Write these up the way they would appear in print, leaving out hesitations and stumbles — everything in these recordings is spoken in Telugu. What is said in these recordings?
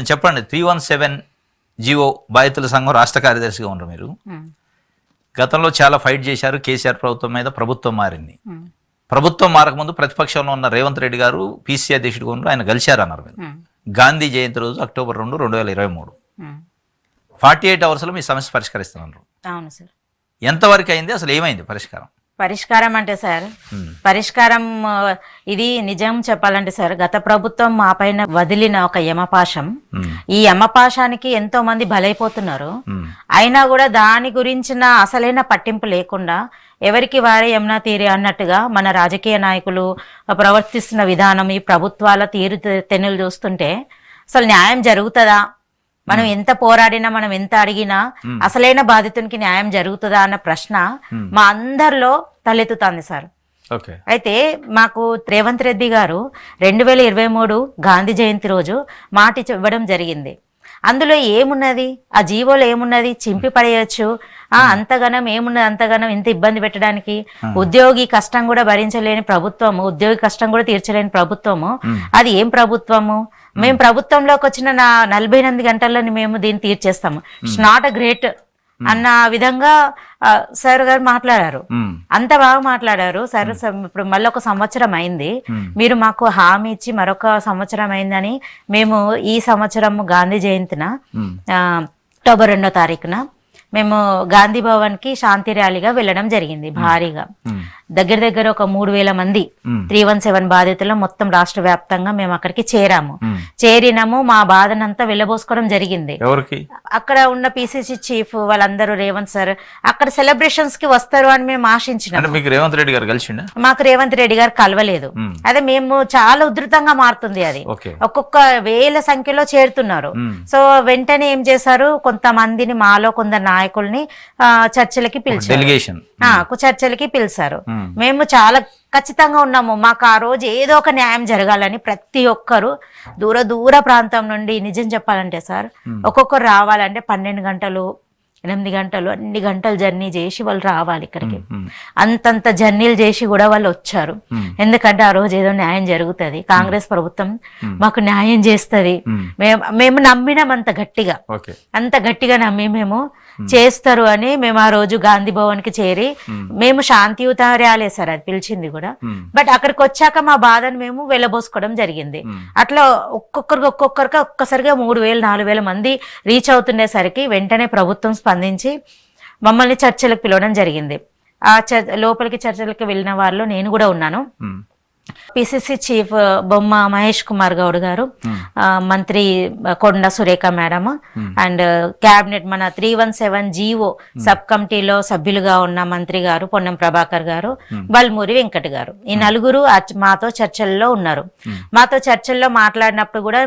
చెప్పండి. 317 జీవో బాధితుల సంఘం రాష్ట్ర కార్యదర్శిగా ఉన్నారు మీరు. గతంలో చాలా ఫైట్ చేశారు కేసీఆర్ ప్రభుత్వం మీద. ప్రభుత్వం మారింది. ప్రభుత్వం మారకముందు ప్రతిపక్షంలో ఉన్న రేవంత్ రెడ్డి గారు పీసీసీ అధ్యక్షుడిగా ఉన్నారు. ఆయన కలిశారన్నారు మీరు. గాంధీ జయంతి రోజు October 2, 2023 48 అవర్స్లో మీ సమస్య పరిష్కరిస్తున్నారు. అవును సార్. ఎంతవరకు అయింది, అసలు ఏమైంది పరిష్కారం? పరిష్కారం అంటే సార్, పరిష్కారం ఇది నిజం చెప్పాలంటే సార్, గత ప్రభుత్వం మా పైన వదిలిన ఒక యమపాశం. ఈ యమపాశానికి ఎంతో మంది బలైపోతున్నారు. అయినా కూడా దాని గురించిన అసలైన పట్టింపు లేకుండా ఎవరికి వారే యమునా తీరే అన్నట్టుగా మన రాజకీయ నాయకులు ప్రవర్తిస్తున్న విధానం, ఈ ప్రభుత్వాల తీరు తెన్నులు చూస్తుంటే అసలు న్యాయం జరుగుతుందా, మనం ఎంత పోరాడినా, మనం ఎంత అడిగినా అసలైన బాధితునికి న్యాయం జరుగుతుందా అన్న ప్రశ్న మా అందరిలో తలెత్తుతుంది సార్. అయితే మాకు రేవంత్ రెడ్డి గారు 2023 గాంధీ జయంతి రోజు మాట ఇవ్వడం జరిగింది. అందులో ఏమున్నది, ఆ జీవోలో ఏమున్నది, చింపి పడేయచ్చు. అంతగానం ఏమున్నది, అంతగానం ఇంత ఇబ్బంది పెట్టడానికి. ఉద్యోగి కష్టం కూడా భరించలేని ప్రభుత్వము, ఉద్యోగి కష్టం కూడా తీర్చలేని ప్రభుత్వము, అది ఏం ప్రభుత్వము? మేము ప్రభుత్వంలోకి వచ్చిన 48 గంటల్లోని మేము దీన్ని తీర్చేస్తాము. ఇట్స్ నాట్ అ గ్రేట్ అన్న విధంగా సార్ గారు మాట్లాడారు. అంత బాగా మాట్లాడారు సార్. ఇప్పుడు మళ్ళీ ఒక సంవత్సరం అయింది, మీరు మాకు హామీ ఇచ్చి మరొక సంవత్సరం అయిందని మేము ఈ సంవత్సరం గాంధీ జయంతిన October 2వ తారీఖున మేము గాంధీ భవన్ కి శాంతి ర్యాలీగా వెళ్ళడం జరిగింది. భారీగా దగ్గర ఒక 3000 మంది 317 బాధితులు మొత్తం రాష్ట్ర వ్యాప్తంగా మేము అక్కడికి చేరాము. చేరినాము, మా బాధనంతా వెళ్ళబోసుకోవడం జరిగింది. అక్కడ ఉన్న పిసిసి చీఫ్ వాళ్ళందరూ రేవంత్ సార్ అక్కడ సెలబ్రేషన్స్ కి వస్తారు అని మేము ఆశించినాం. రేవంత్ రెడ్డి గారు కలిసిండా? మాకు రేవంత్ రెడ్డి గారు కలవలేదు. అదే మేము చాలా ఉధృతంగా మారుతుంది అది. ఒక్కొక్క వేల సంఖ్యలో చేరుతున్నారు. సో వెంటనే ఏం చేశారు, కొంతమందిని మాలో కొందరు నాయకుల్ని చర్చలకి పిలిచారు. చర్చలకి పిలిచారు. మేము చాలా ఖచ్చితంగా ఉన్నాము, మాకు ఆ రోజు ఏదో ఒక న్యాయం జరగాలని. ప్రతి ఒక్కరు దూర ప్రాంతం నుండి, నిజం చెప్పాలంటే సార్, ఒక్కొక్కరు రావాలంటే 12 గంటలు 8 గంటలు అన్ని గంటలు జర్నీ చేసి వాళ్ళు రావాలి ఇక్కడికి. అంతంత జర్నీలు చేసి కూడా వాళ్ళు వచ్చారు. ఎందుకంటే ఆ రోజు ఏదో న్యాయం జరుగుతుంది, కాంగ్రెస్ ప్రభుత్వం మాకు న్యాయం చేస్తుంది. మేము నమ్మినాం అంత గట్టిగా నమ్మి మేము చేస్తారు అని మేము ఆ రోజు గాంధీ భవన్ కి చేరి మేము శాంతియుత ర్యాలీ సార్ అది పిలిచింది కూడా. బట్ అక్కడికి వచ్చాక మా బాధను మేము వెళ్ళబోసుకోవడం జరిగింది. అట్లా ఒక్కొక్కరికి ఒక్కసారిగా 3000-4000 మంది రీచ్ అవుతుండేసరికి వెంటనే ప్రభుత్వం స్పందించి మమ్మల్ని చర్చలకు పిలవడం జరిగింది. ఆ లోపలికి చర్చలకు వెళ్ళిన వాళ్ళు నేను కూడా ఉన్నాను. పిసిసి చీఫ్ బొమ్మ మహేష్ కుమార్ గౌడ్ గారు, మంత్రి కొండ సురేఖ మేడం, అండ్ క్యాబినెట్ మన 317 జీవో సబ్ కమిటీలో సభ్యులుగా ఉన్న మంత్రి గారు పొన్నం ప్రభాకర్ గారు, బల్మూరి వెంకట్ గారు, ఈ నలుగురు మాతో చర్చల్లో ఉన్నారు. మాతో చర్చల్లో మాట్లాడినప్పుడు కూడా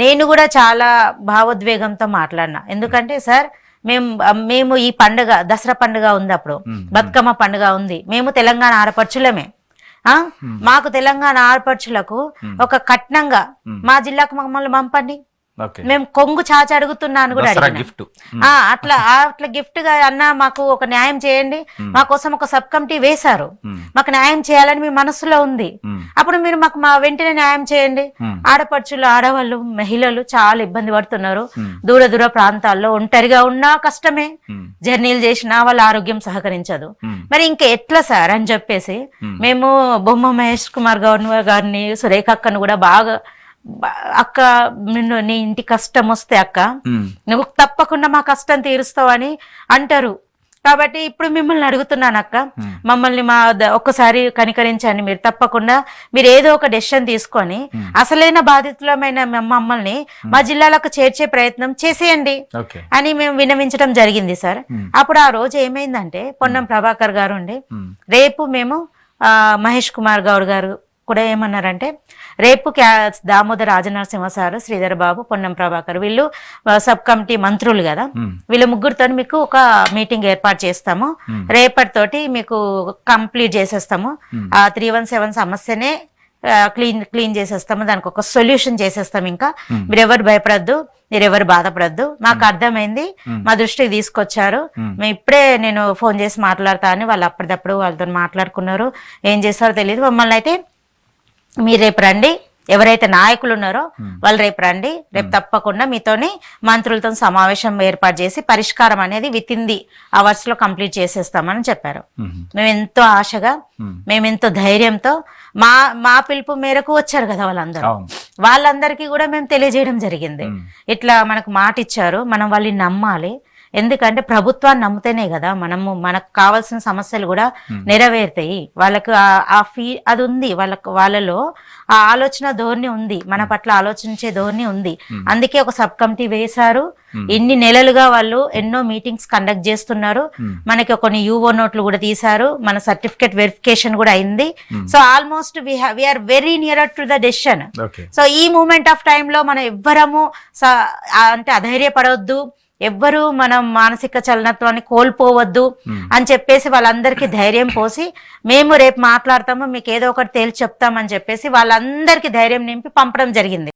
నేను కూడా చాలా భావోద్వేగంతో మాట్లాడినా. ఎందుకంటే సార్ మేము ఈ పండుగ, దసరా పండుగ ఉంది, అప్పుడు బతుకమ్మ పండుగ ఉంది, మేము తెలంగాణ ఆడపడుచులమే. మాకు తెలంగాణ ఆడపడుచులకు ఒక కట్నంగా మా జిల్లాకు మమ్మల్ని పంపండి, మేము కొంగు చాచి అడుగుతున్నాను కూడా అట్లా గిఫ్ట్ గా అన్న మాకు ఒక న్యాయం చేయండి, మా కోసం ఒక సబ్ కమిటీ వేశారు, మాకు న్యాయం చేయాలని మీ మనసులో ఉంది, అప్పుడు మీరు మాకు వెంటనే న్యాయం చేయండి. ఆడపడుచులు, ఆడవాళ్ళు, మహిళలు చాలా ఇబ్బంది పడుతున్నారు. దూర ప్రాంతాల్లో ఒంటరిగా ఉన్నా కష్టమే, జర్నీలు చేసినా వాళ్ళ ఆరోగ్యం సహకరించదు. మరి ఇంకా ఎట్లా సార్ అని చెప్పేసి మేము బొమ్మ మహేష్ కుమార్ గౌడ్ గారిని, సురేఖ అక్కను కూడా బాగా, అక్క నీ ఇంటి కష్టం వస్తే అక్క నువ్వు తప్పకుండా మా కష్టం తీరుస్తావని అంటారు. కాబట్టి ఇప్పుడు మిమ్మల్ని అడుగుతున్నాను అక్క, మమ్మల్ని ఒక్కసారి కనికరించండి, మీరు తప్పకుండా మీరు ఏదో ఒక డెసిషన్ తీసుకొని అసలైన బాధితులమైన మమ్మల్ని మా జిల్లాలకు చేర్చే ప్రయత్నం చేసేయండి అని మేము విన్నవించడం జరిగింది సార్. అప్పుడు ఆ రోజు ఏమైందంటే పొన్నం ప్రభాకర్ గారు ఉండి, రేపు మేము మహేష్ కుమార్ గౌడ్ గారు కూడా ఏమన్నారంటే, రేపు దామోదర్ రాజనరసింహ సారు, శ్రీధర్ బాబు, పొన్నం ప్రభాకర్ వీళ్ళు సబ్ కమిటీ మంత్రులు కదా, వీళ్ళ ముగ్గురితో మీకు ఒక మీటింగ్ ఏర్పాటు చేస్తాము, రేపటితోటి మీకు కంప్లీట్ చేసేస్తాము, ఆ 317 సమస్యనే క్లీన్ చేసేస్తాము, దానికి ఒక సొల్యూషన్ చేసేస్తాం, ఇంకా మీరెవరు భయపడద్దు, మీరెవరు బాధపడద్దు, మాకు అర్థమైంది, మా దృష్టికి తీసుకొచ్చారు, మేము ఇప్పుడే నేను ఫోన్ చేసి మాట్లాడతా అని వాళ్ళు అప్పటిదప్పుడు వాళ్ళతో మాట్లాడుకున్నారు. ఏం చేస్తారో తెలియదు, మమ్మల్ని అయితే మీరు రేపు రండి, ఎవరైతే నాయకులు ఉన్నారో వాళ్ళు రేపు రండి, రేపు తప్పకుండా మీతోని మంత్రులతో సమావేశం ఏర్పాటు చేసి పరిష్కారం అనేది విత్ ఇన్ ది అవర్స్ లో కంప్లీట్ చేసేస్తామని చెప్పారు. మేము ఎంతో ఆశగా, మేము ఎంతో ధైర్యంతో మా పిలుపు మేరకు వచ్చారు కదా వాళ్ళందరికీ కూడా మేము తెలియజేయడం జరిగింది. ఇట్లా మనకు మాట ఇచ్చారు, మనం వాళ్ళని నమ్మాలి. ఎందుకంటే ప్రభుత్వాన్ని నమ్మితేనే కదా మనకు కావాల్సిన సమస్యలు కూడా నెరవేరుతాయి. వాళ్ళకు అది ఉంది, వాళ్ళలో ఆ ఆలోచన ధోరణి ఉంది, మన పట్ల ఆలోచించే ధోరణి ఉంది. అందుకే ఒక సబ్ కమిటీ వేశారు. ఇన్ని నెలలుగా వాళ్ళు ఎన్నో మీటింగ్స్ కండక్ట్ చేస్తున్నారు. మనకి కొన్ని యూఓ నోట్లు కూడా తీశారు, మన సర్టిఫికేట్ వెరిఫికేషన్ కూడా అయింది. So almost we are very near to the decision. So ఈ మూమెంట్ ఆఫ్ టైమ్ లో మనం ఎవ్వరము అంటే అధైర్యపడవద్దు, ఎవ్వరూ మనం మానసిక చలనత్వాన్ని కోల్పోవద్దు అని చెప్పేసి వాళ్ళందరికీ ధైర్యం పోసి, మేము రేపు మాట్లాడతాము, మీకు ఏదో ఒకటి తేల్చి చెప్తామని చెప్పేసి వాళ్ళందరికీ ధైర్యం నింపి పంపడం జరిగింది.